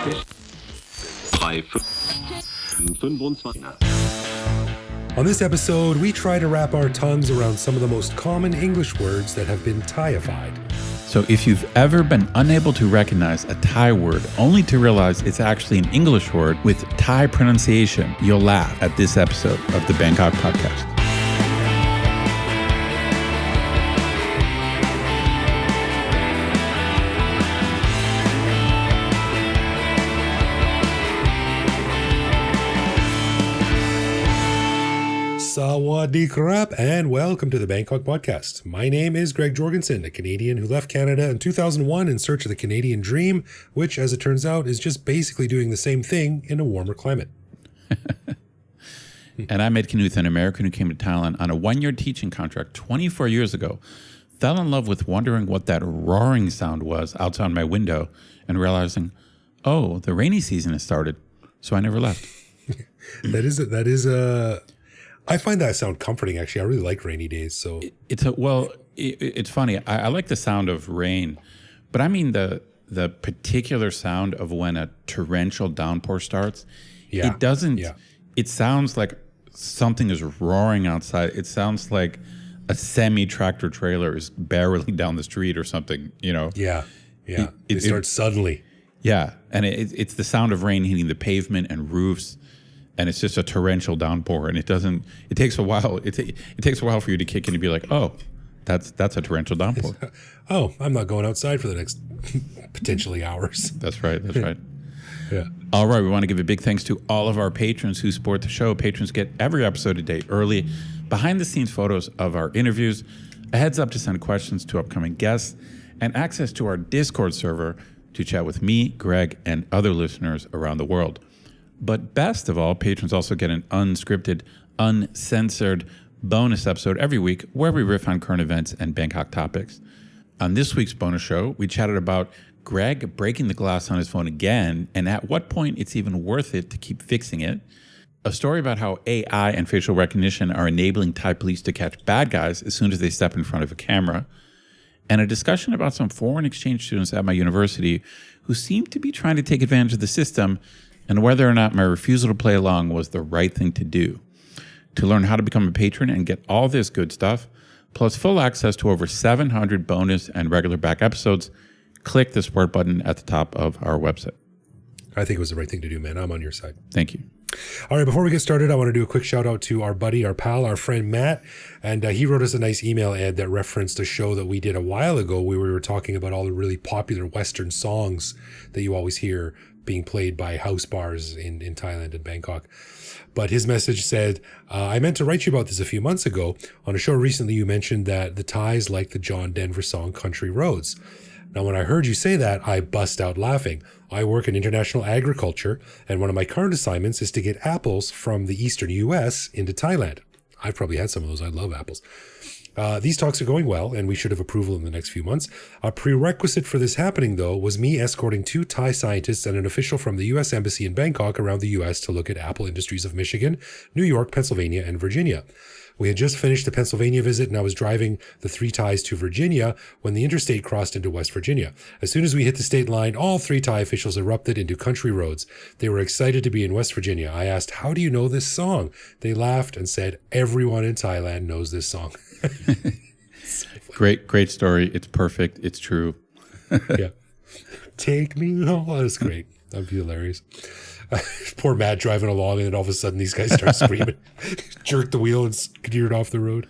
On this episode, we try to wrap our tongues around some of the most common English words that have been Thai-ified. So if you've ever been unable to recognize a Thai word only to realize it's actually an English word with Thai pronunciation, you'll laugh at this episode of the Bangkok Podcast. Sawadee krap, and welcome to the Bangkok Podcast. My name is Greg Jorgensen, a Canadian who left Canada in 2001 in search of the Canadian dream, which, as it turns out, is just basically doing the same thing in a warmer climate. And I'm Ed Knuth, an American who came to Thailand on a one-year teaching contract 24 years ago, fell in love with wondering what that roaring sound was outside my window, and realizing, oh, the rainy season has started, so I never left. I find that sound comforting, actually. I really like rainy days. So it's funny. I like the sound of rain, but I mean the particular sound of when a torrential downpour starts. Yeah. It doesn't. Yeah. It sounds like something is roaring outside. It sounds like a semi-tractor trailer is barreling down the street or something. You know. Yeah. Yeah. It starts suddenly. Yeah, and it's the sound of rain hitting the pavement and roofs. And it's just a torrential downpour, and it takes a while. It takes a while for you to kick in and be like, oh, that's a torrential downpour. Oh, I'm not going outside for the next potentially hours. That's right. Yeah. All right. We want to give a big thanks to all of our patrons who support the show. Patrons get every episode a day early, behind-the-scenes photos of our interviews, a heads up to send questions to upcoming guests, and access to our Discord server to chat with me, Greg, and other listeners around the world. But best of all, patrons also get an unscripted, uncensored bonus episode every week where we riff on current events and Bangkok topics. On this week's bonus show, we chatted about Greg breaking the glass on his phone again, and at what point it's even worth it to keep fixing it. A story about how AI and facial recognition are enabling Thai police to catch bad guys as soon as they step in front of a camera. And a discussion about some foreign exchange students at my university who seem to be trying to take advantage of the system, and whether or not my refusal to play along was the right thing to do. To learn how to become a patron and get all this good stuff, plus full access to over 700 bonus and regular back episodes, click the support button at the top of our website. I think it was the right thing to do, man. I'm on your side. Thank you. All right, before we get started, I want to do a quick shout out to our buddy, our pal, our friend Matt. And he wrote us a nice email, Ed, that referenced a show that we did a while ago where we were talking about all the really popular Western songs that you always hear being played by house bars in Thailand and Bangkok. But his message said, I meant to write you about this a few months ago. On a show recently, you mentioned that the Thais like the John Denver song Country Roads. Now, when I heard you say that, I bust out laughing. I work in international agriculture, and one of my current assignments is to get apples from the eastern U.S. into Thailand. I've probably had some of those. I love apples. These talks are going well, and we should have approval in the next few months. A prerequisite for this happening, though, was me escorting 2 Thai scientists and an official from the U.S. Embassy in Bangkok around the U.S. to look at apple industries of Michigan, New York, Pennsylvania, and Virginia. We had just finished the Pennsylvania visit, and I was driving the 3 Thais to Virginia when the interstate crossed into West Virginia. As soon as we hit the state line, all 3 Thai officials erupted into country roads. They were excited to be in West Virginia. I asked, how do you know this song? They laughed and said, everyone in Thailand knows this song. Great story. It's perfect. It's true. Yeah. Take me home. Oh, that's great. That'd be hilarious. Poor Matt driving along, and then all of a sudden these guys start screaming, jerk the wheel and steered off the road.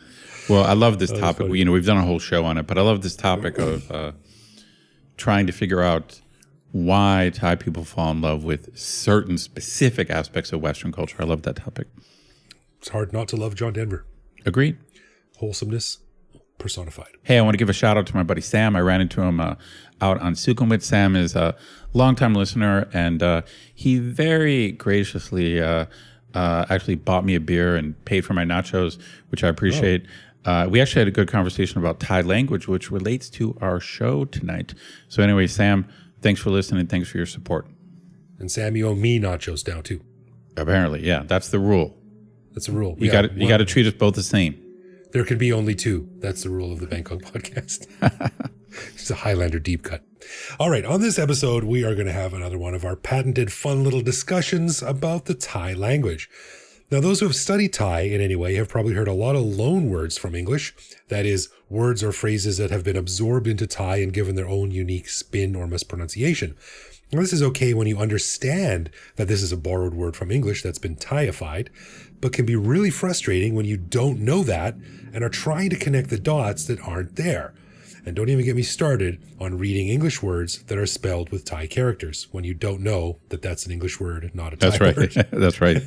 Well, I love this topic. We've done a whole show on it, but I love this topic of trying to figure out why Thai people fall in love with certain specific aspects of Western culture. I love that topic. It's hard not to love John Denver. Agreed. Wholesomeness personified. Hey, I want to give a shout out to my buddy Sam. I ran into him out on Sukhumvit. Sam is a longtime listener, and he very graciously actually bought me a beer and paid for my nachos, which I appreciate. We actually had a good conversation about Thai language, which relates to our show tonight. So anyway, Sam, thanks for listening. Thanks for your support. And Sam, you owe me nachos now too. Apparently, yeah, that's the rule. That's a rule. You got to treat us both the same. There can be only 2. That's the rule of the Bangkok Podcast. It's a Highlander deep cut. All right, on this episode, we are going to have another one of our patented fun little discussions about the Thai language. Now, those who have studied Thai in any way have probably heard a lot of loan words from English. That is, words or phrases that have been absorbed into Thai and given their own unique spin or mispronunciation. Now, this is okay when you understand that this is a borrowed word from English that's been Thai-ified, but can be really frustrating when you don't know that and are trying to connect the dots that aren't there. And don't even get me started on reading English words that are spelled with Thai characters when you don't know that that's an English word, not a Thai word. That's right.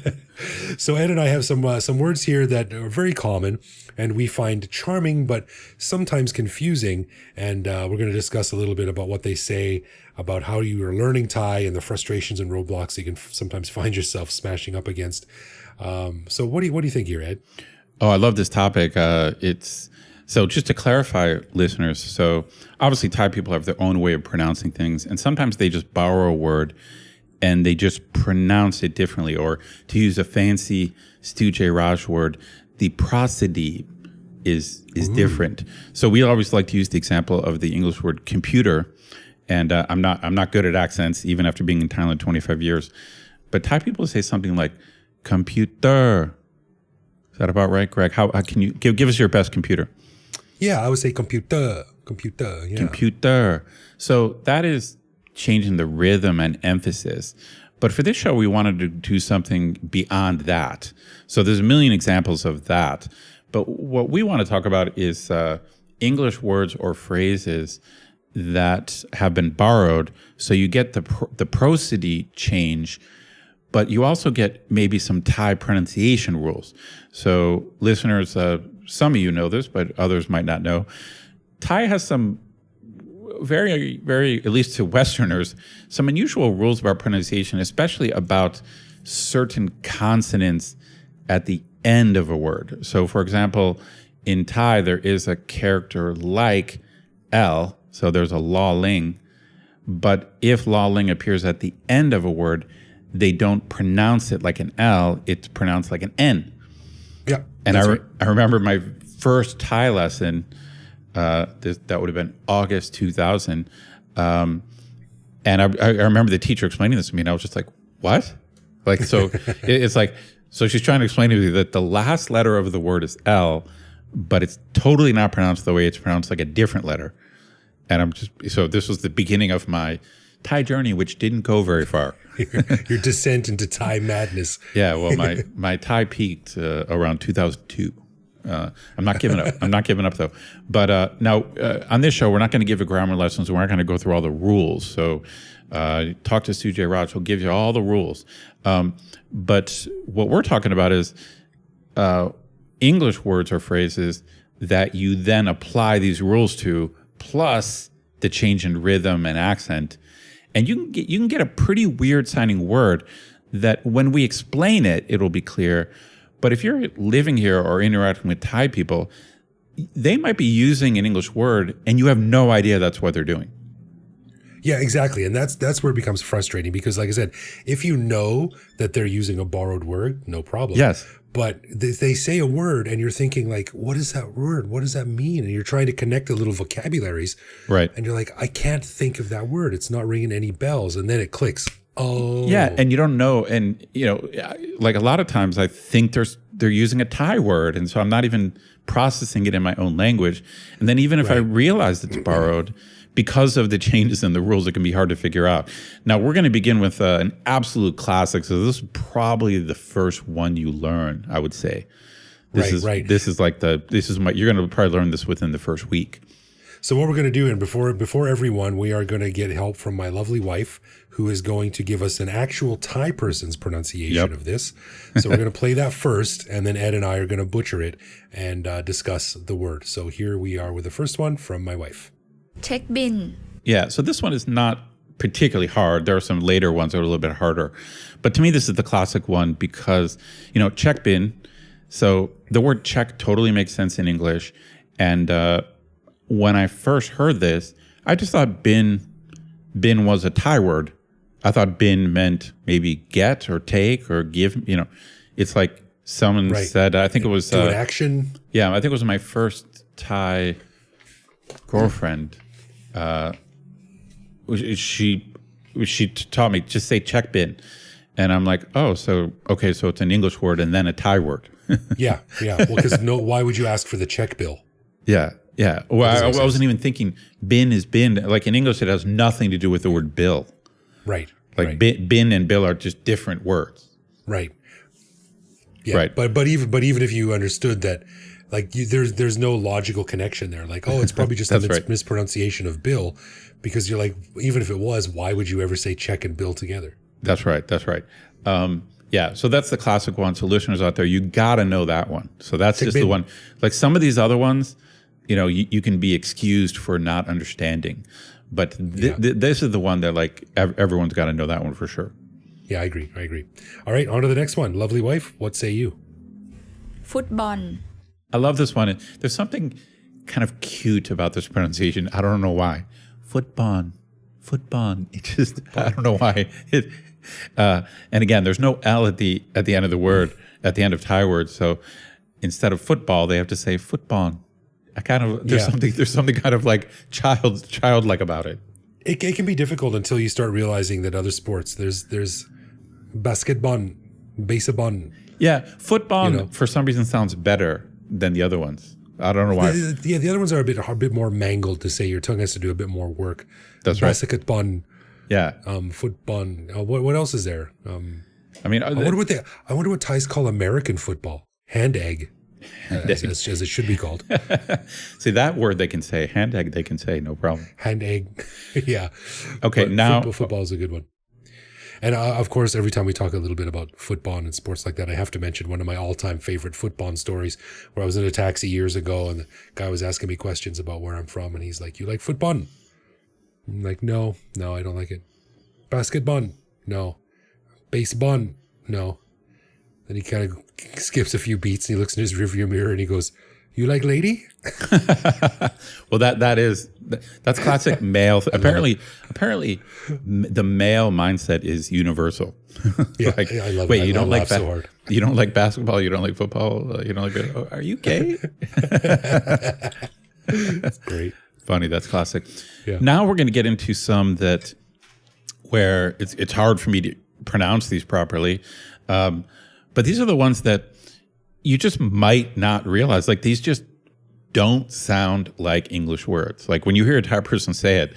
So Ed and I have some words here that are very common and we find charming, but sometimes confusing. And we're going to discuss a little bit about what they say about how you are learning Thai and the frustrations and roadblocks you can sometimes find yourself smashing up against. So what do you think here, Ed? Oh, I love this topic. So just to clarify, listeners, so obviously Thai people have their own way of pronouncing things, and sometimes they just borrow a word and they just pronounce it differently. Or to use a fancy Stu J. Raj word, the prosody is different. So we always like to use the example of the English word computer, and I'm not good at accents, even after being in Thailand 25 years. But Thai people say something like computer. Is that about right, Greg? How can you give us your best computer? Yeah, I would say computer, yeah. Computer. So that is changing the rhythm and emphasis. But for this show, we wanted to do something beyond that. So there's a million examples of that. But what we want to talk about is English words or phrases that have been borrowed. So you get the prosody change, but you also get maybe some Thai pronunciation rules. So listeners, some of you know this, but others might not know. Thai has some very, very, at least to Westerners, some unusual rules about pronunciation, especially about certain consonants at the end of a word. So for example, in Thai, there is a character like L, so there's a Ling, but if Ling appears at the end of a word, they don't pronounce it like an L, it's pronounced like an N. Yeah. And I remember my first Thai lesson, that would have been August 2000. And I remember the teacher explaining this to me, and I was just like, what? Like, so it's like, so she's trying to explain to me that the last letter of the word is L, but it's totally not pronounced the way it's pronounced, like a different letter. And so this was the beginning of my Thai journey, which didn't go very far. Your descent into Thai madness. Yeah, well, my Thai peaked around 2002. I'm not giving up. I'm not giving up, though. But now, on this show, we're not going to give you grammar lessons. We're not going to go through all the rules. So talk to Sujay Raj. He'll give you all the rules. But what we're talking about is English words or phrases that you then apply these rules to, plus the change in rhythm and accent. And you can get a pretty weird sounding word that when we explain it, it'll be clear. But if you're living here or interacting with Thai people, they might be using an English word and you have no idea that's what they're doing. Yeah, exactly. And that's where it becomes frustrating because, like I said, if you know that they're using a borrowed word, no problem. Yes. But they say a word and you're thinking like, what is that word? What does that mean? And you're trying to connect the little vocabularies. Right. And you're like, I can't think of that word. It's not ringing any bells. And then it clicks. Oh. Yeah. And you don't know. And, like a lot of times I think they're using a Thai word. And so I'm not even processing it in my own language. And then even if I realize it's borrowed, because of the changes in the rules, it can be hard to figure out. Now, we're going to begin with an absolute classic. So this is probably the first one you learn, I would say. This is you're going to probably learn this within the first week. So what we're going to do, and before everyone, we are going to get help from my lovely wife, who is going to give us an actual Thai person's pronunciation of this. So we're going to play that first, and then Ed and I are going to butcher it and discuss the word. So here we are with the first one from my wife. Check bin. Yeah, so this one is not particularly hard. There are some later ones that are a little bit harder. But to me, this is the classic one because, check bin. So the word check totally makes sense in English. And when I first heard this, I just thought bin was a Thai word. I thought bin meant maybe get or take or give. It's like someone said, I think it was... Do an action. Yeah, I think it was my first Thai girlfriend she taught me, just say check bin. And I'm like, oh, so it's an English word and then a Thai word. Yeah. Well, because why would you ask for the check bill? Yeah. Well, I wasn't even thinking bin is bin. Like in English, it has nothing to do with the word bill. Right. Like bin and bill are just different words. Right. Yeah. Right. But even if you understood that, like there's no logical connection there. Like, oh, it's probably just a mispronunciation of bill, because you're like, even if it was, why would you ever say check and bill together? That's right. Yeah. So that's the classic one. So listeners out there, you got to know that one. So that's just the one. Like some of these other ones, you can be excused for not understanding. But this is the one that like everyone's got to know that one for sure. Yeah, I agree. All right, on to the next one. Lovely wife, what say you? Football. I love this one. There's something kind of cute about this pronunciation. I don't know why. Football. It just, I don't know why. And again, there's no L at the end of the word, at the end of Thai words. So instead of football, they have to say football. There's something kind of like childlike about it. It can be difficult until you start realizing that other sports, there's basketball, baseball. Yeah, football for some reason sounds better than the other ones. I don't know why. The other ones are a bit more mangled to say. Your tongue has to do a bit more work. That's right. Basketball. Yeah. Football. What else is there? I wonder what Thais call American football. Hand egg. As it should be called. See, that word they can say. Hand egg they can say, no problem. Hand egg. Yeah. Okay, but now. Football is a good one. And of course, every time we talk a little bit about football and sports like that, I have to mention one of my all-time favorite football stories, where I was in a taxi years ago and the guy was asking me questions about where I'm from. And he's like, you like football? I'm like, no, I don't like it. Basketball? No. Baseball? No. Then he kind of skips a few beats and he looks in his rearview mirror and he goes, you like lady? Well, that's classic male. Apparently, the male mindset is universal. Yeah, I love it. Wait, you don't like so hard. You don't like basketball? You don't like football? You don't like? Are you gay? That's great. Funny. That's classic. Yeah. Now we're going to get into some where it's hard for me to pronounce these properly. But these are the ones that you just might not realize. Like these just don't sound like English words. Like when you hear a Thai person say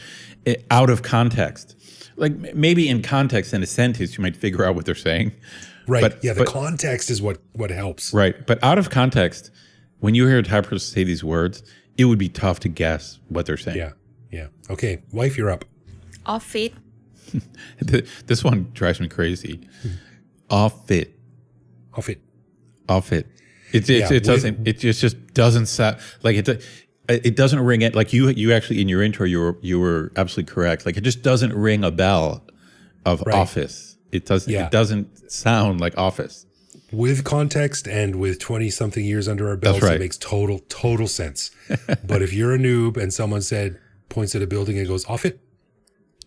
it out of context, like maybe in context in a sentence, you might figure out what they're saying. Right. But the context is what helps. Right. But out of context, when you hear a Thai person say these words, it would be tough to guess what they're saying. Yeah. Okay. Wife, you're up. Office. This one drives me crazy. Off it. It just doesn't sound like it. It doesn't ring it like you actually in your intro you were absolutely correct. Like it just doesn't ring a bell of office. It doesn't sound like office. With context and with 20-something years under our belts, It makes total sense. But if you're a noob and someone points at a building and goes off it,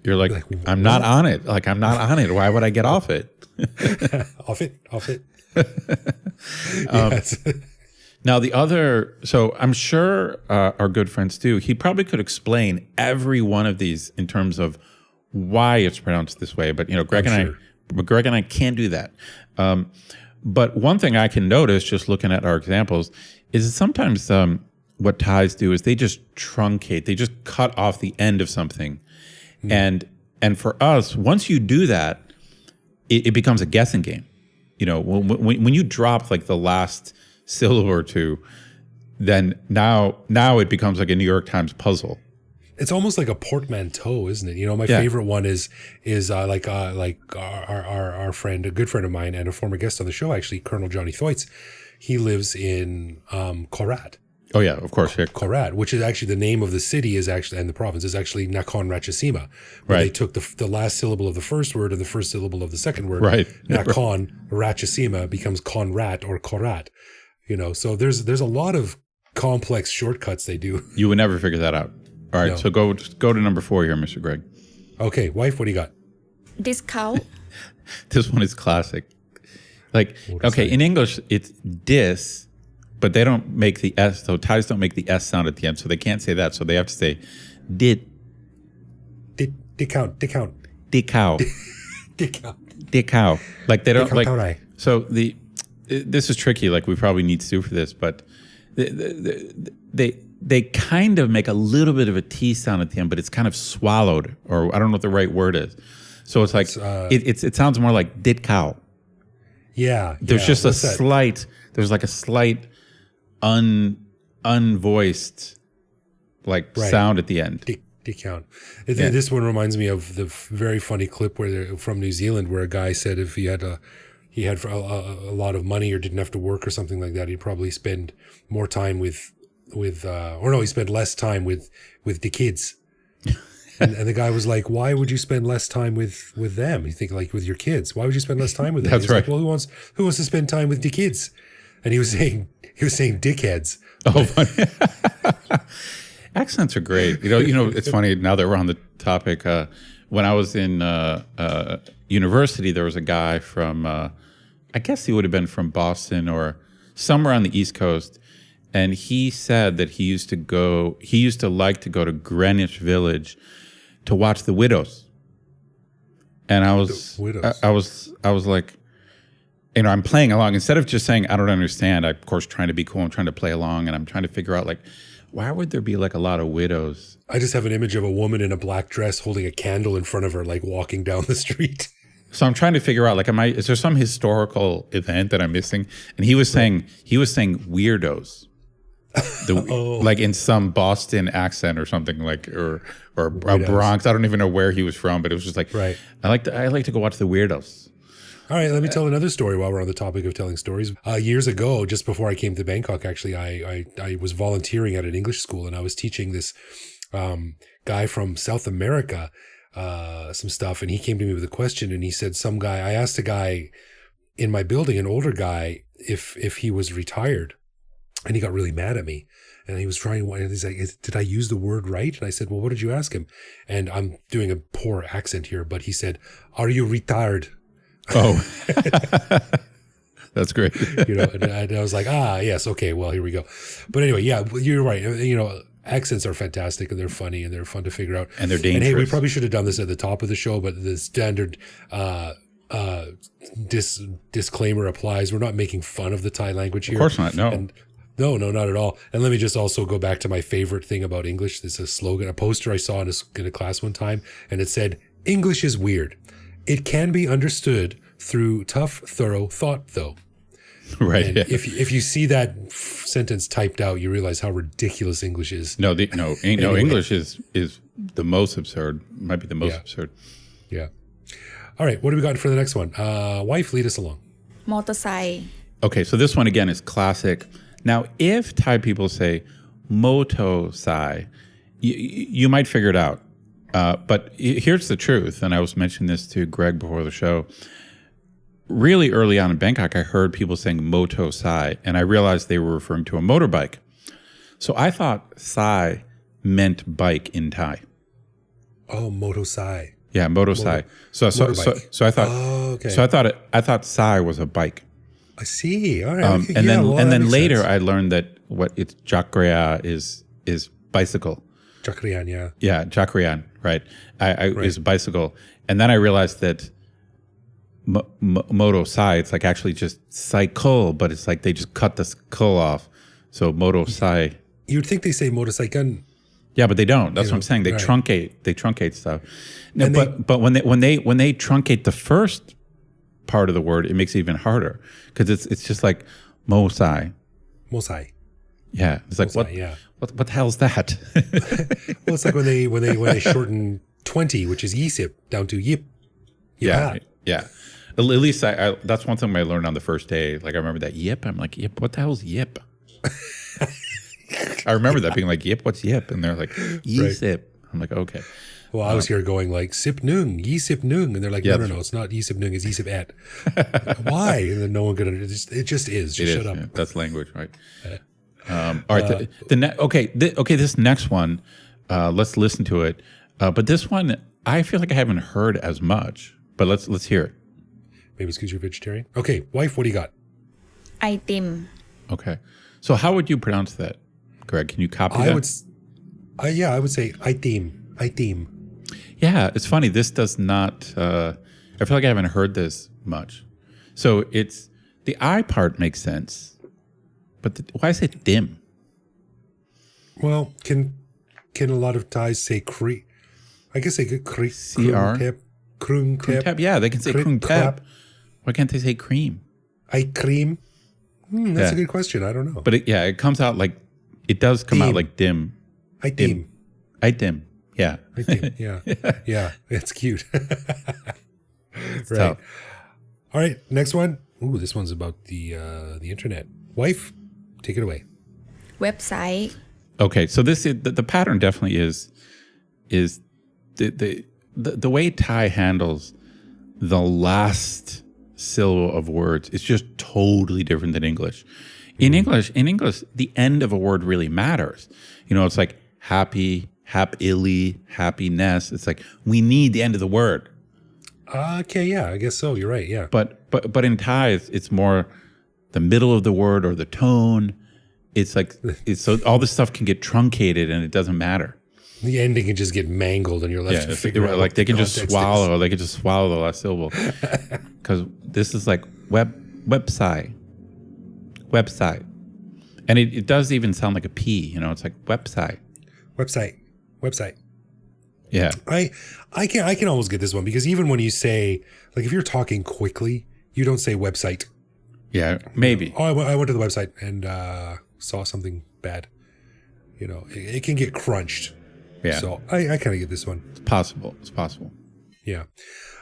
you're like I'm not on it. Like I'm not on it. Why would I get off it? Off it. Now the other, so I'm sure our good friend Stu, he probably could explain every one of these in terms of why it's pronounced this way. But Greg and I can't do that. But one thing I can notice just looking at our examples is that sometimes what Thais do is they just truncate, they just cut off the end of something, and for us, once you do that, it becomes a guessing game. When you drop like the last syllable or two, then now it becomes like a New York Times puzzle. It's almost like a portmanteau, isn't it? My favorite one is like our friend, a good friend of mine and a former guest on the show, actually, Colonel Johnny Thoits. He lives in Korat. Oh yeah, of course. Yeah. Korat, which is actually the name of the city and the province is actually Nakhon Ratchasima, where they took the last syllable of the first word and the first syllable of the second word. Right. Nakhon Ratchasima becomes Konrat or Korat. So there's a lot of complex shortcuts they do. You would never figure that out. All right, so go to number 4 here, Mr. Greg. Okay, wife, what do you got? Discount. This one is classic. Like, okay, in English it's dis. But they don't make the S, so Thais don't make the S sound at the end, so they can't say that. So they have to say, did. discount. Dikao. Dikao. Like they don't like. So this is tricky. Like we probably need to do for this, but they kind of make a little bit of a T sound at the end, but it's kind of swallowed, or I don't know what the right word is. So it's like it sounds more like Dikao. Yeah. There's just a slight. There's like a slight unvoiced sound at the end. Discount. This one reminds me of the very funny clip where from New Zealand, where a guy said if he had a lot of money or didn't have to work or something like that, he'd probably spend more time he spent less time with the kids. and the guy was like, "Why would you spend less time with them? You think like with your kids? Why would you spend less time with them?" That's right. Like, well, who wants to spend time with the kids? And he was saying dickheads. Oh, funny. Accents are great. You know, it's funny now that we're on the topic. When I was in university, there was a guy from, I guess he would have been from Boston or somewhere on the East Coast, and he said that he used to like to go to Greenwich Village to watch The Widows. And I was like, you know, I'm playing along instead of just saying I don't understand. I, of course, trying to be cool. I'm trying to play along, and I'm trying to figure out like, why would there be like a lot of widows? I just have an image of a woman in a black dress holding a candle in front of her, like walking down the street. So I'm trying to figure out, like, is there some historical event that I'm missing? And he was saying weirdos, like in some Boston accent or something, like or Bronx. I don't even know where he was from, but it was just like, right. I like to go watch the Weirdos. All right, let me tell another story while we're on the topic of telling stories. Years ago, just before I came to Bangkok, actually, I was volunteering at an English school, and I was teaching this guy from South America some stuff, and he came to me with a question, and he said, I asked a guy in my building, an older guy, if he was retired, and he got really mad at me. And he was trying, and he's like, did I use the word right? And I said, well, what did you ask him? And I'm doing a poor accent here, but he said, are you retired? Oh, that's great. You know, and I was like, yes, okay, well, here we go. But anyway, yeah, you're right. You know, accents are fantastic, and they're funny, and they're fun to figure out. And they're dangerous. And hey, we probably should have done this at the top of the show, but the standard disclaimer applies. We're not making fun of the Thai language here. Of course not, no. And no, not at all. And let me just also go back to my favorite thing about English. This is a slogan, a poster I saw in a class one time, and it said, English is weird. It can be understood through tough, thorough thought, though. Right. And if you see that sentence typed out, you realize how ridiculous English is. Anyway. English is the most absurd. Might be the most absurd. Yeah. All right. What do we got for the next one? Wife, lead us along. motorcycle. Okay, so this one again is classic. Now, if Thai people say moto sai, you might figure it out. But here's the truth, and I was mentioning this to Greg before the show. Really early on in Bangkok, I heard people saying moto sai, and I realized they were referring to a motorbike. So I thought sai meant bike in Thai. Oh, moto sai. Yeah, moto sai. So I thought. Oh, okay. So I thought sai was a bike. I see. All right. Okay. And then later sense. I learned that what it's jakria is bicycle. Jakrian, yeah. Yeah, jakrian, right. Is bicycle. And then I realized that moto sai, it's like actually just cycle, but it's like they just cut the skull off. So moto sai. You'd think they say motorcycle. Yeah, but they don't. That's what I'm saying. They truncate stuff. No, but when they truncate the first part of the word, it makes it even harder because it's just like mosai. Mosai. Yeah, it's like mosai, what the hell's that? Well, it's like when they shorten 20, which is yisip, down to yip. Yeah. At least I that's one thing I learned on the first day. Like I remember that yip. I'm like, yip. What the hell's yip? I remember that being like, yip. What's yip? And they're like, yisip. Right. I'm like, okay. Well, I was here going like sip noong, yisip noong, and they're like, no, it's not yisip noong, it's yisip et. Why? And then no one could understand. It just is. Just shut up. Yeah. That's language, right? All right. This next one, let's listen to it. But this one, I feel like I haven't heard as much. But let's hear it. Maybe it's because you're vegetarian. Okay, wife, what do you got? Item. Okay. So how would you pronounce that, Greg? Can you copy that? I would say item. Yeah, it's funny. This does not. I feel like I haven't heard this much. So it's the I part makes sense, but why is it dim? Well, can a lot of Thais say Cree? I guess they could Cree. CR? Krung tep. Tep. Yeah, they can say Kring krung tep. krap. Why can't they say cream? I cream. That's Yeah. a good question. I don't know. But it comes out like it does come out Dim. like dim. I dim. I dim. Yeah. I dim. Yeah. Yeah. It's cute. Right. tough. All right. Next one. Ooh, this one's about the internet. Wife, take it away. เว็บไซต์ Okay, so this is the pattern definitely is the way Thai handles the last syllable of words is just totally different than English. In English, the end of a word really matters. You know, it's like happy, happily, happiness. It's like we need the end of the word. Okay. Yeah. I guess so. You're right. Yeah. But in Thai, it's more the middle of the word or the tone. It's like so all this stuff can get truncated and it doesn't matter. The ending can just get mangled, and you're left to figure out. Like they can just context swallow. is. They can just swallow the last syllable. Because this is like website, and it does even sound like a P. You know, it's like website. Website. Yeah, I can almost get this one because even when you say, like, if you're talking quickly, you don't say website. yeah, maybe. Oh, I went to the website and saw something bad. You know, it can get crunched. Yeah, So I kind of get this one. it's possible. It's possible. Yeah.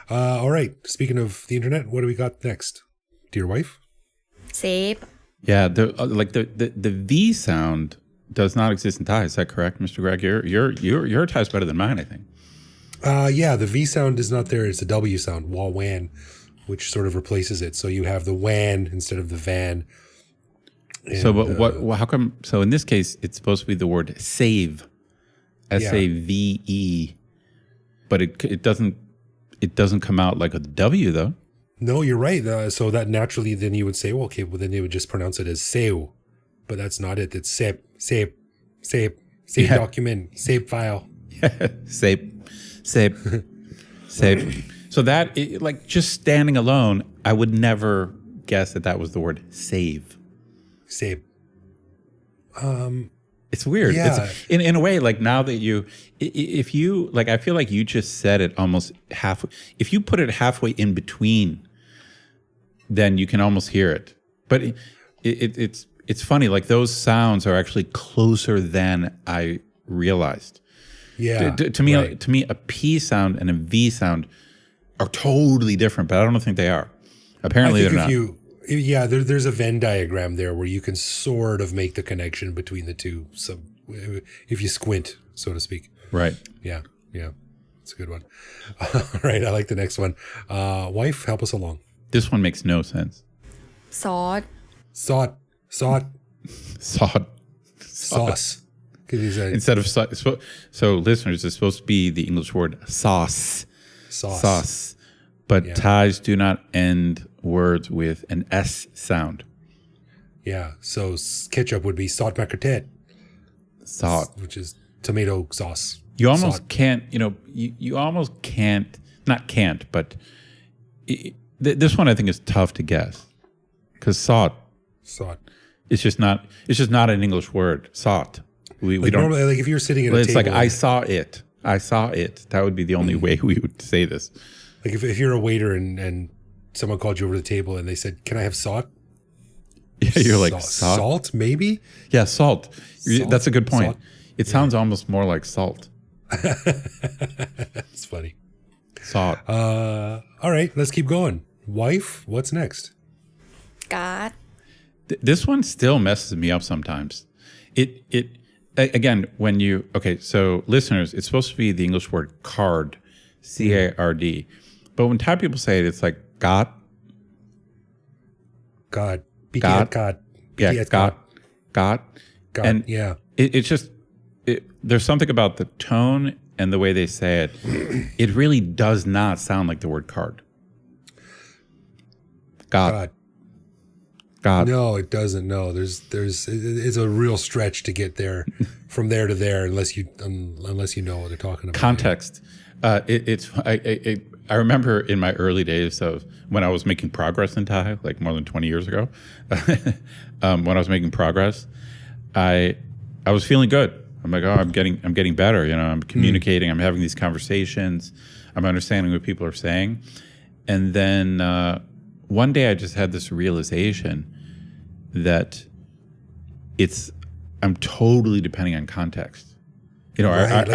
All right. Speaking of the internet, what do we got next? Dear wife? เซฟ Yeah, the V sound does not exist in Thai. Is that correct, Mr. Greg? Your Thai is better than mine, I think. Yeah, the V sound is not there. It's a W sound, wah wan, which sort of replaces it. So you have the wan instead of the van. So, And, but how come? So, in this case, it's supposed to be the word save, SAVE, but it doesn't come out like a W though. No, you're right. So that naturally, then you would say, well, okay, well, then they would just pronounce it as seu, but that's not it. It's save Yeah. document, save file. save. So that, like, just standing alone, I would never guess that was the word save. Save. It's weird. Yeah. It's, in a way, like now that if you, like, I feel like you just said it almost halfway. If you put it halfway in between, then you can almost hear it. But it's funny. Like those sounds are actually closer than I realized. Yeah. To me, a P sound and a V sound are totally different, but I don't think they are. Apparently, they're not. There's a Venn diagram there where you can sort of make the connection between the two. So if you squint, so to speak. Right. Yeah. It's a good one. All right. I like the next one. Wife, help us along. This one makes no sense. ซอส Salt. Sauce. Sauce. Instead of so listeners, it's supposed to be the English word sauce. Sauce. But Yeah. Thais do not end words with an S sound. Yeah. So ketchup would be salt macatet, Sauce. which is tomato sauce. You almost Salt. can't, you almost can't, not can't, but this one I think is tough to guess. Because salt, Salt. it's just not an English word. Salt. We Like don't, normally, like if you're sitting at a it's table. like I saw it. That would be the only way we would say this. Like if you're a waiter and someone called you over to the table and they said, "Can I have salt?" Yeah, you're like, salt? Salt, maybe. Yeah, salt. Salt? That's a good point. Salt? It sounds almost more like salt. It's funny. Salt. All right, let's keep going. Wife, what's next? การ์ด This one still messes me up sometimes. Again, when you, okay, so listeners, it's supposed to be the English word card, CARD. But when Thai people say it, it's like God. God. God. God. Yeah, God. God. And Yeah. it's just, there's something about the tone and the way they say it. It really does not sound like the word card. God. No, it doesn't. No, it's a real stretch to get there from there to there unless you know what they're talking about. Context. I remember in my early days of when I was making progress in Thai, like more than 20 years ago, when I was making progress, I was feeling good. I'm like, oh, I'm getting better. You know, I'm communicating. I'm having these conversations. I'm understanding what people are saying. And then one day I just had this realization that I'm totally depending on context. You know, Right,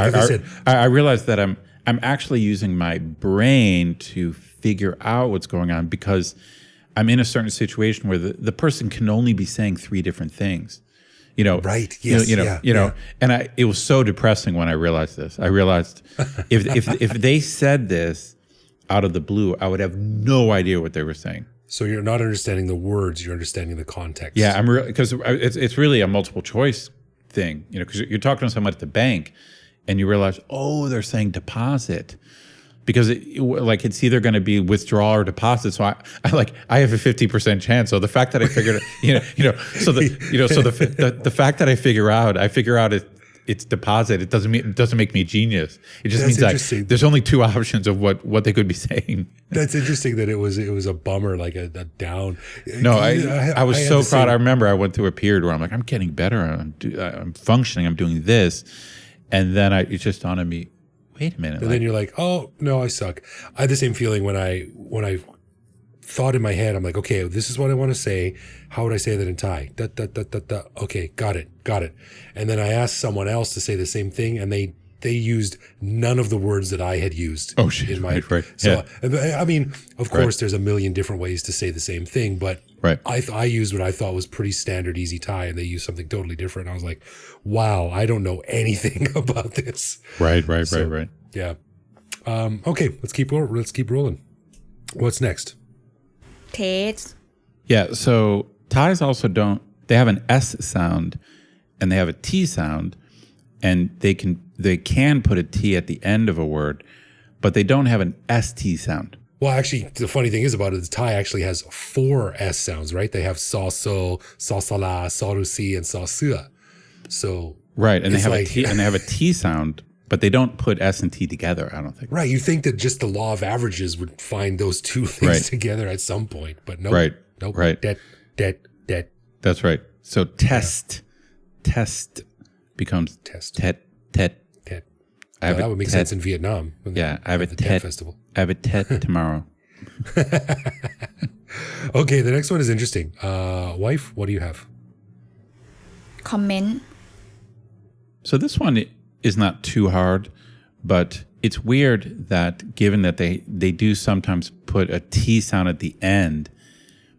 I realized that I'm actually using my brain to figure out what's going on because I'm in a certain situation where the person can only be saying 3 different things. You know, Right. Yes. And it was so depressing when I realized this. I realized if they said this out of the blue, I would have no idea what they were saying. So you're not understanding the words; you're understanding the context. Yeah, because it's really a multiple choice thing. You know, because you're talking to someone at the bank, and you realize, oh, they're saying deposit. Because it's either going to be withdrawal or deposit, so I have a 50% chance. So the fact that I figured, so the fact that I figure out it's deposit, it doesn't make me a genius. It just means that there's only 2 options of what they could be saying. That's interesting that it was a bummer, like a down. No, I was so proud. I remember I went through a period where I'm like, I'm getting better. I'm functioning. I'm doing this, and then it just dawned on me. Wait a minute. And then you're like, oh, no, I suck. I had the same feeling when I thought in my head, I'm like, okay, this is what I want to say. How would I say that in Thai? Da, da, da, da, da. Okay, got it. And then I asked someone else to say the same thing, and they used none of the words that I had used. Oh, shit. Right. So, yeah. I mean, of course, there's a million different ways to say the same thing, but I used what I thought was pretty standard, easy Thai, and they used something totally different. I was like, wow, I don't know anything about this. Right. Yeah. Okay, let's keep rolling. What's next? taste Yeah, so Thais also they have an S sound and they have a T sound, and they can put a T at the end of a word, but they don't have an ST sound. Well, actually, the funny thing is about it, Thai actually has 4 S sounds, right? They have sa so, sa sala, sa rusi, and sa sua. So right, and they have a T and they have a T sound, but they don't put S and T together, I don't think. Right, you think that just the law of averages would find those 2 things together at some point, but no. Right. Nope. Right. Det. That's right. So test becomes Test. Tet. That would make sense in Vietnam. Yeah, I have a Tet festival. I have a Tet tomorrow. Okay, the next one is interesting. Wife, what do you have? comment So this one is not too hard, but it's weird that given that they do sometimes put a T sound at the end,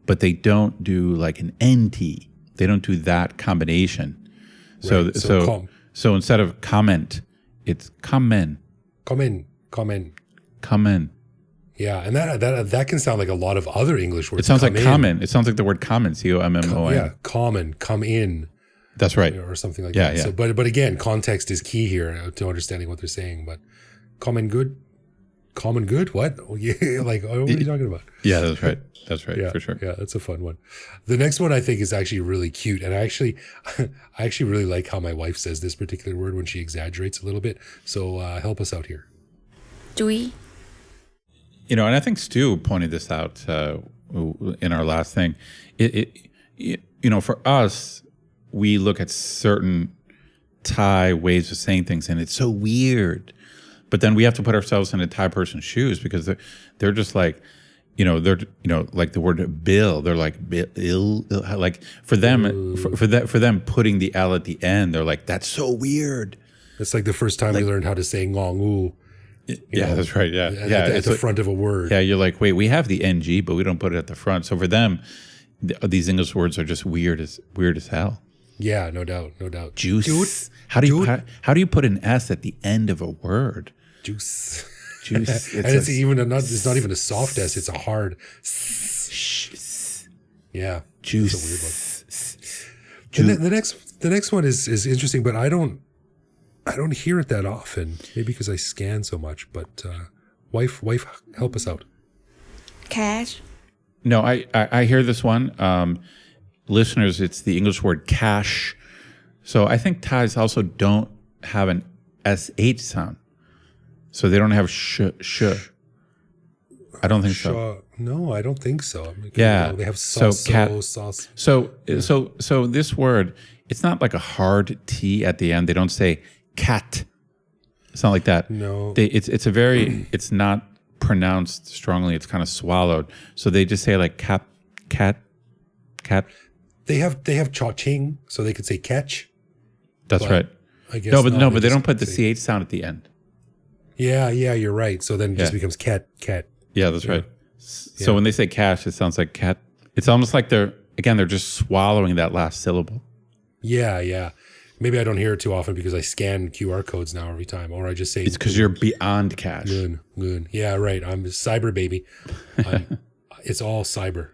but they don't do like an NT. They don't do that combination. Right. So instead of comment, it's comment. Comment. Yeah, and that can sound like a lot of other English words. It sounds like common. It sounds like the word common, COMMON. Yeah, common, come in. That's right. Or something like that. Yeah. So, but again, context is key here to understanding what they're saying. But common good? What? Like, what are you talking about? Yeah, that's right. That's right, Yeah, for sure. Yeah, that's a fun one. The next one I think is actually really cute. And I actually really like how my wife says this particular word when she exaggerates a little bit. So help us out here. chui And I think Stu pointed this out in our last thing. For us, we look at certain Thai ways of saying things, and it's so weird. But then we have to put ourselves in a Thai person's shoes because they're just like, they're like the word bill. They're like bill, like for them for them putting the L at the end. They're like, that's so weird. It's like the first time we learned how to say ngong u. That's right. Yeah, At the front of a word. Yeah, you're like, wait, we have the NG, but we don't put it at the front. So for them, these English words are just weird as hell. Yeah, no doubt. Juice. Dude. How do you put an S at the end of a word? Juice. And it's not even a soft S, it's a hard yeah. Juice. That's a weird one. And the next one is interesting, but I don't hear it that often. Maybe because I scan so much, but wife, help us out. cash No, I hear this one. Listeners, it's the English word cash. So I think Thais also don't have an SH sound. So they don't have sh. I don't think so. No, I don't think so. Yeah. They have So sauce. So this word, it's not like a hard T at the end. They don't say cat. It's not like that. No. It's not pronounced strongly. It's kind of swallowed. So they just say like cat. They have cha-ching, so they could say catch. That's right. I guess but they don't put the CH sound at the end. Yeah, you're right. So then it just becomes cat. Yeah, that's right. So when they say cash, it sounds like cat. It's almost like they're just swallowing that last syllable. Yeah. Maybe I don't hear it too often because I scan QR codes now every time, or I just say it's because you're beyond cash. Good. Yeah, right. I'm a cyber baby. It's all cyber.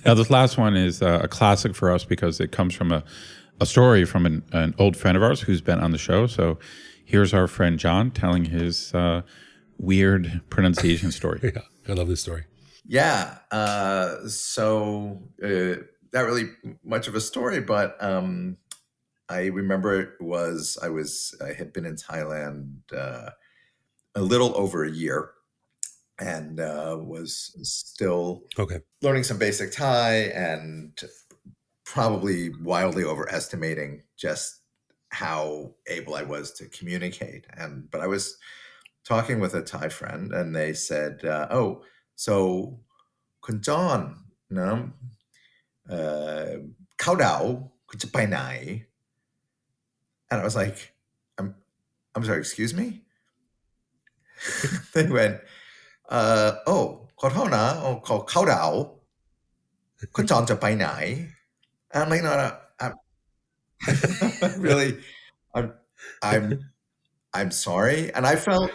Now, this last one is a classic for us because it comes from a story from an old friend of ours who's been on the show. So here's our friend John telling his weird pronunciation story. Yeah, I love this story. Yeah. So not really much of a story, but I remember I had been in Thailand a little over a year and was still learning some basic Thai and probably wildly overestimating just how able I was to communicate. But I was talking with a Thai friend and they said, so Kun John, Khao Dao, kunจะไปไหน? And I was like, I'm sorry, excuse me? They went, ขอโทษนะ Khao Dao, Kun John จะไปไหน? And I'm like, no, I'm really, I'm sorry. And I felt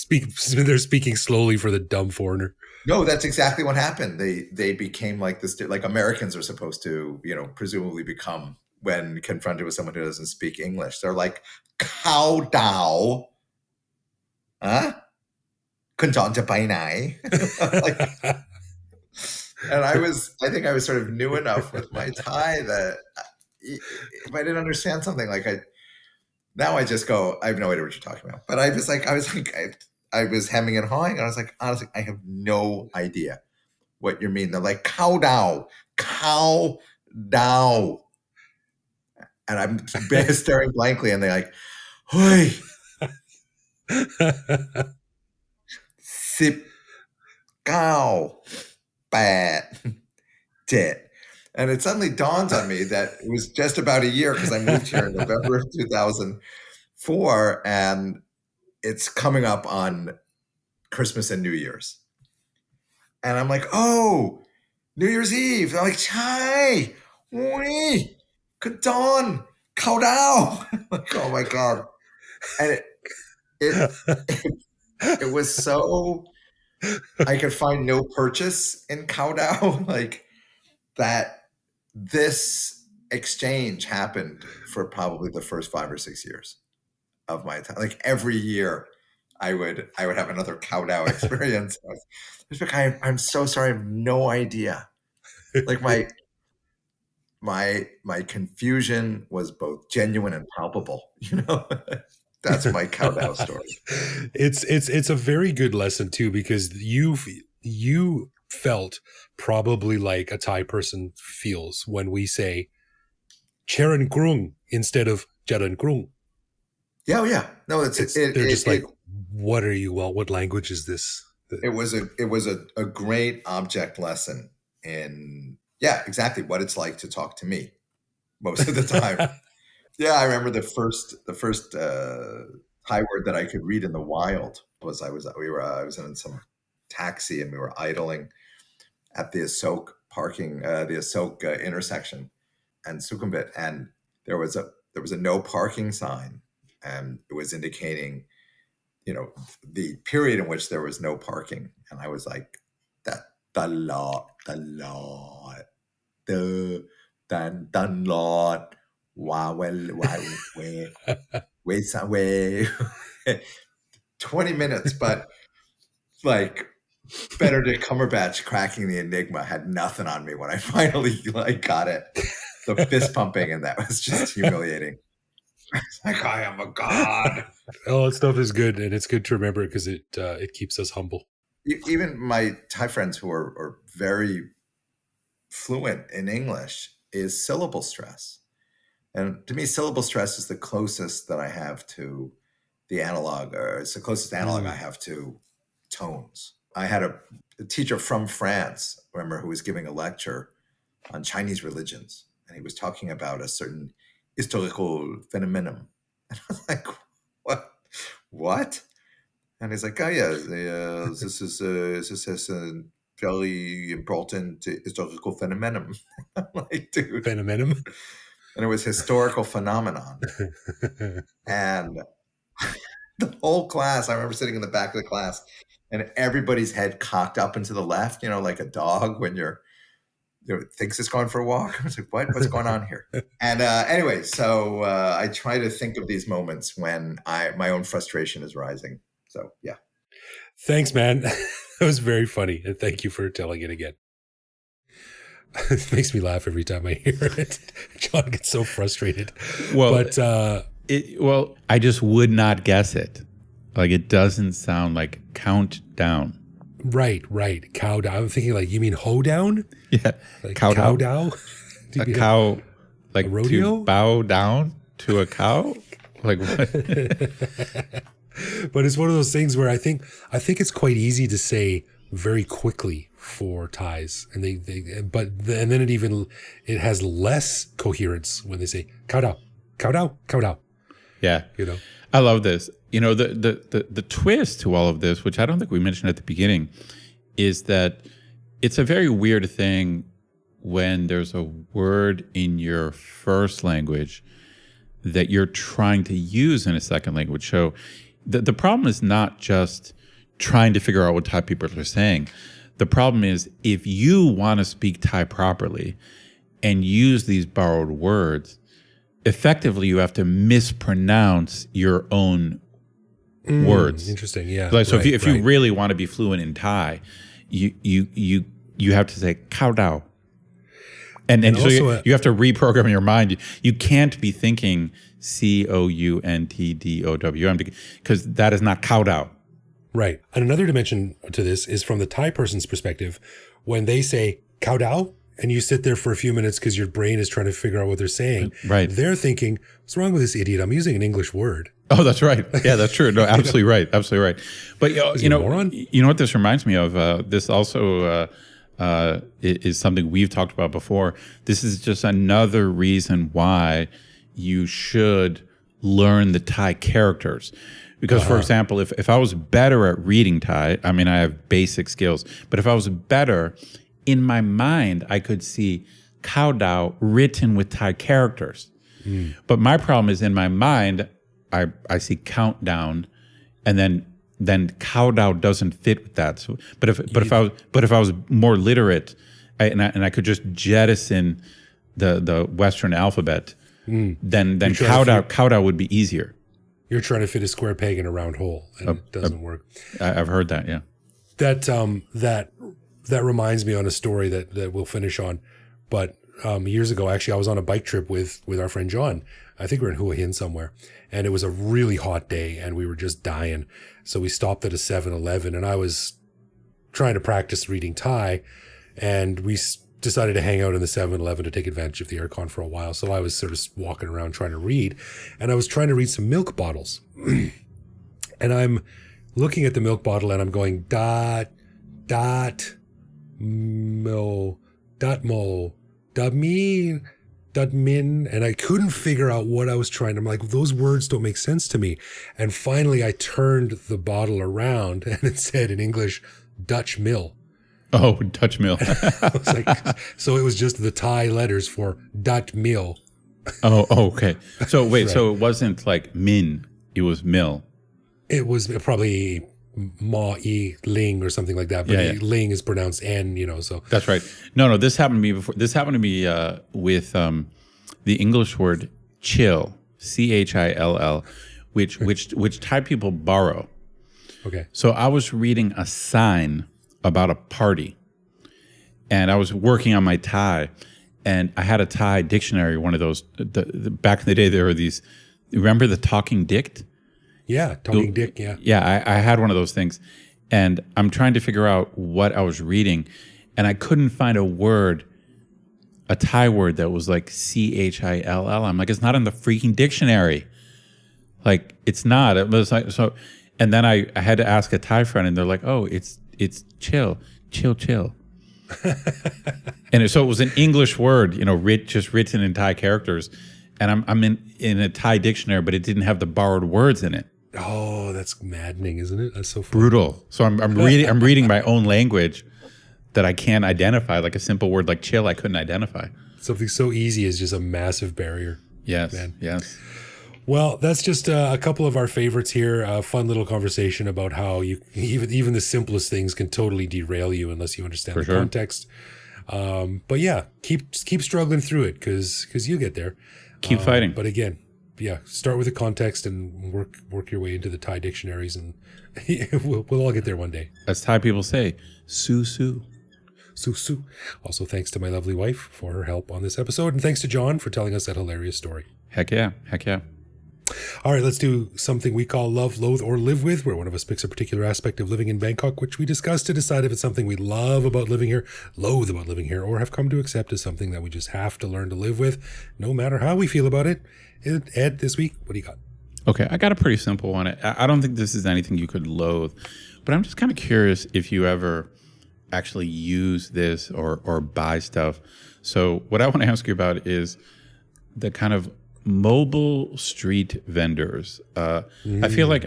they're speaking slowly for the dumb foreigner. No, that's exactly what happened. They became like this, like Americans are supposed to, presumably become when confronted with someone who doesn't speak English. They're like, Khao Dao, huh? Kun John จะไปไหน? And I think I was sort of new enough with my Thai that if I didn't understand something, now I just go, I have no idea what you're talking about. But I was hemming and hawing, and I was like, honestly, I have no idea what you mean. They're like, Khao Dao. And I'm staring blankly, and they're like, Hui. 19, 7. And it suddenly dawns on me that it was just about a year because I moved here in November of 2004, and it's coming up on Christmas and New Year's. And I'm like, oh, New Year's Eve. They're like, Chai, Oi, Kun John, Khao Dao. Like, oh my God. And it was so, I could find no purchase in Khao Dao, like that. This exchange happened for probably the first 5 or 6 years of my time. Like every year I would have another Khao Dao experience. I'm so sorry. I have no idea. Like my confusion was both genuine and palpable, That's my Khao Dao story. It's a very good lesson too, because you felt probably like a Thai person feels when we say Charan Krung instead of Jaran Krung. Yeah. No, they're just like, what are you? Well, what language is this? It was a great object lesson in exactly what it's like to talk to me most of the time. Yeah, I remember the first Thai word that I could read in the wild was I was in some taxi and we were idling at the Asok intersection and Sukhumvit, and there was a no parking sign, and it was indicating, the period in which there was no parking, and I was like, the lot, wait, 20 minutes, but like Benedict Cumberbatch cracking the enigma had nothing on me when I finally got it. The fist pumping, and that was just humiliating. It's like I am a god. All that stuff is good, and it's good to remember because it keeps us humble. Even my Thai friends who are very fluent in English is syllable stress. And to me, syllable stress is the closest that I have to the analog, or it's the closest analog I have to tones. I had a teacher from France, remember, who was giving a lecture on Chinese religions, and he was talking about a certain historical phenomenon. And I was like, what? And he's like, oh yeah, this is a very important historical phenomenon. I'm like, dude. Phenomenon? And it was historical phenomenon. And the whole class, I remember sitting in the back of the class and everybody's head cocked up and to the left, like a dog when thinks it's going for a walk. I was like, what's going on here? And anyway, so I try to think of these moments when my own frustration is rising. So, yeah. Thanks, man. That was very funny. And thank you for telling it again. It makes me laugh every time I hear it. John gets so frustrated. Well, but I just would not guess it. Like, it doesn't sound like countdown. Right. Cow down. I'm thinking like, you mean hoe down? Yeah. Like cow down? A cow, like a rodeo? To bow down to a cow? Like what? But it's one of those things where I think it's quite easy to say very quickly for Thais, and and then it has less coherence when they say cow down. Yeah, I love this. The twist to all of this, which I don't think we mentioned at the beginning, is that it's a very weird thing when there's a word in your first language that you're trying to use in a second language. So the problem is not just trying to figure out what Thai people are saying. The problem is if you want to speak Thai properly and use these borrowed words, effectively you have to mispronounce your own words. Interesting, yeah. Like, so if you really want to be fluent in Thai, you have to say cow dao. And so also you have to reprogram your mind. You can't be thinking COUNTDOWM because that is not cow dao. Right. And another dimension to this is from the Thai person's perspective. When they say cow dao, and you sit there for a few minutes because your brain is trying to figure out what they're saying. Right. They're thinking, what's wrong with this idiot? I'm using an English word. Oh, that's right. Yeah, that's true. No, absolutely right. Absolutely right. But you know what this reminds me of? This also is something we've talked about before. This is just another reason why you should learn the Thai characters. Because, for example, if I was better at reading Thai, I mean, I have basic skills, but if I was better, in my mind, I could see cow dao written with Thai characters. But my problem is in my mind, I see countdown, and then cow dao doesn't fit with that. So, but if I was more literate, and I could just jettison the Western alphabet, then cow dao would be easier. You're trying to fit a square peg in a round hole, and it doesn't work. I've heard that, yeah. That reminds me on a story that we'll finish on. But years ago, actually, I was on a bike trip with our friend John. I think we were in Hua Hin somewhere. And it was a really hot day, and we were just dying. So we stopped at a 7-Eleven, and I was trying to practice reading Thai, and we decided to hang out in the 7-Eleven to take advantage of the aircon for a while. So I was sort of walking around trying to read, and I was trying to read some milk bottles. And I'm looking at the milk bottle, and I'm going, dot mo, dot min, and I couldn't figure out what I was trying. I'm like, those words don't make sense to me. And finally, I turned the bottle around, and it said in English, Dutch mill. Oh, Dutch mill. I was like, so it was just the Thai letters for Dutch mill. Oh, okay. So wait, right. So it wasn't like min, it was mill. It was probably Ling or something like that, but Ling is pronounced N, so. That's right. No, this happened to me before. This happened to me with the English word chill, CHILL, which Thai people borrow. Okay. So I was reading a sign about a party, and I was working on my Thai, and I had a Thai dictionary, one of those, back in the day, there were these Remember the talking dick? Yeah, talking dick. Yeah. Yeah, I had one of those things, and I'm trying to figure out what I was reading, and I couldn't find a Thai word that was like Chill. I'm like, it's not in the freaking dictionary. Like, it's not. It was like so, and then I had to ask a Thai friend, and they're like, oh, it's chill. And so it was an English word, just written in Thai characters, and I'm in a Thai dictionary, but it didn't have the borrowed words in it. Oh, that's maddening, isn't it? That's so funny. Brutal. So I'm reading my own language that I can't identify, like a simple word like chill I couldn't identify. Something so easy is just a massive barrier. Yes, man. Yes. Well, that's just a couple of our favorites here. A fun little conversation about how you even the simplest things can totally derail you unless you understand the context. But yeah, keep struggling through it because you'll get there. Keep fighting. But again, yeah, start with the context and work your way into the Thai dictionaries, and we'll all get there one day. As Thai people say, su su. Su su. Also, thanks to my lovely wife for her help on this episode, and thanks to John for telling us that hilarious story. Heck yeah. All right, let's do something we call Love, Loathe, or Live With, where one of us picks a particular aspect of living in Bangkok, which we discuss to decide if it's something we love about living here, loathe about living here, or have come to accept as something that we just have to learn to live with, no matter how we feel about it. Ed, this week, what do you got? Okay, I got a pretty simple one. I don't think this is anything you could loathe, but I'm just kind of curious if you ever actually use this or buy stuff. So what I want to ask you about is the kind of mobile street vendors. I feel like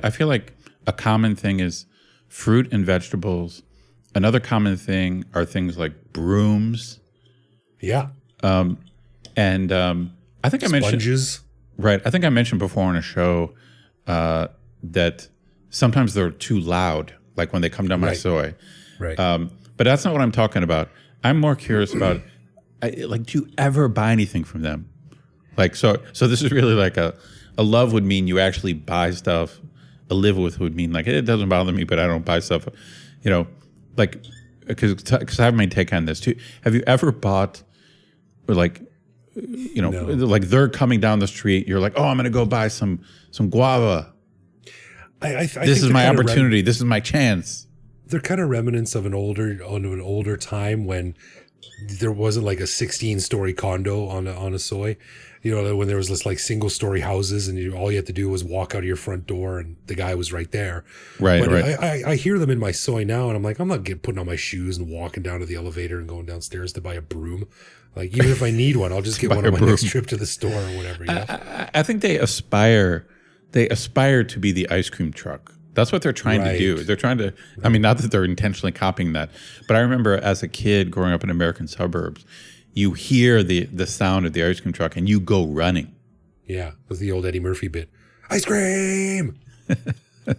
a common thing is fruit and vegetables. Another common thing are things like brooms. Yeah. I think I mentioned sponges. Right. I think I mentioned before on a show that sometimes they're too loud, like when they come down my soy. Right. But that's not what I'm talking about. I'm more curious about, do you ever buy anything from them? Like, so this is really like a love would mean you actually buy stuff. A live with would mean like, it doesn't bother me, but I don't buy stuff, like, because I have my take on this too. Have you ever bought, or like, No. like they're coming down the street, you're like, oh, I'm going to go buy some guava. This is my opportunity. This is my chance. They're kind of remnants of an older time when there wasn't like a 16-story condo on a soy. When there was just like single-story houses, and all you had to do was walk out of your front door, and the guy was right there. Right, but right. I hear them in my soy now, and I'm like, I'm not putting on my shoes and walking down to the elevator and going downstairs to buy a broom. Like, even if I need one, I'll just get one on my next trip to the store or whatever. I think they aspire to be the ice cream truck. That's what they're trying to do. They're trying to, I mean, not that they're intentionally copying that, but I remember as a kid growing up in American suburbs, you hear the sound of the ice cream truck and you go running. Yeah, it was the old Eddie Murphy bit. Ice cream!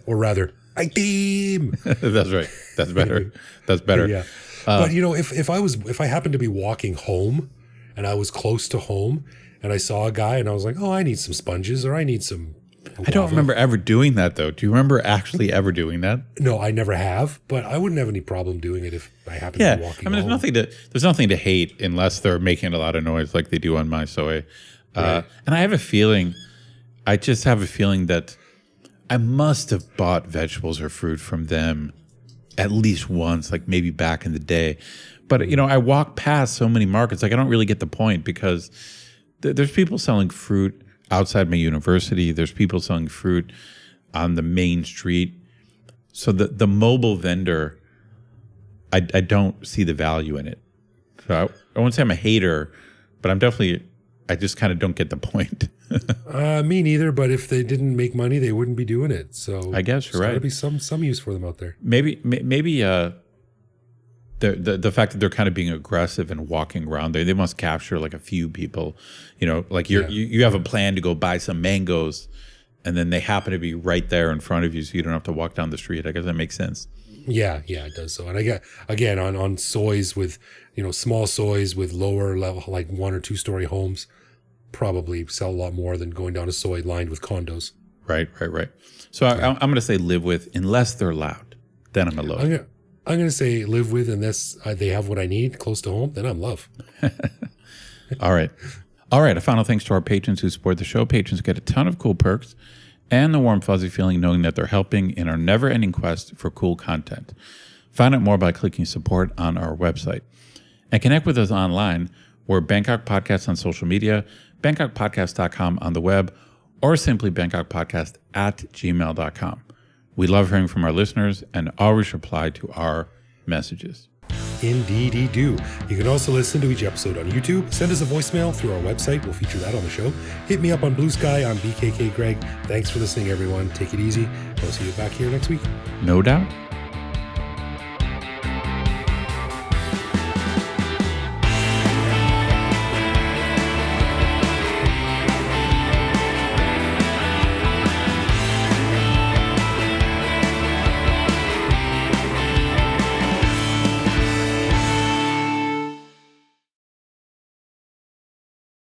Or rather, ice cream! That's right. That's better. That's better. Yeah. But if I happened to be walking home and I was close to home and I saw a guy and I was like, oh, I need some sponges or I need some guava. I don't remember ever doing that though. Do you remember actually ever doing that? No, I never have, but I wouldn't have any problem doing it if I happened to be walking home. There's nothing to hate unless they're making a lot of noise like they do on my soy. Right. And I just have a feeling that I must have bought vegetables or fruit from them at least once, like maybe back in the day. But, I walk past so many markets, like I don't really get the point because there's people selling fruit outside my university. There's people selling fruit on the main street. So the mobile vendor, I don't see the value in it. So I won't say I'm a hater, but I just kind of don't get the point. Me neither, but if they didn't make money, they wouldn't be doing it. So I guess you're right. There's got to be some use for them out there. Maybe the fact that they're kind of being aggressive and walking around there, they must capture like a few people, like you have a plan to go buy some mangoes and then they happen to be right there in front of you. So you don't have to walk down the street. I guess that makes sense. Yeah, it does. So, and I got, again, on soys with, small soys with lower level, like 1 or 2 story homes, probably sell a lot more than going down a soy lined with condos. Right. So I'm going to say live with, unless they're loud, then I'm a love. I'm going to say live with unless they have what I need close to home, then I'm love. All right. All right, a final thanks to our patrons who support the show. Patrons get a ton of cool perks and the warm, fuzzy feeling knowing that they're helping in our never-ending quest for cool content. Find out more by clicking support on our website. And connect with us online. We're Bangkok Podcast on social media, bangkokpodcast.com on the web, or simply bangkokpodcast@gmail.com. We love hearing from our listeners and always reply to our messages. Indeedy do. You can also listen to each episode on YouTube. Send us a voicemail through our website. We'll feature that on the show. Hit me up on Blue Sky. I'm BKK Greg. Thanks for listening, everyone. Take it easy. We'll see you back here next week. No doubt.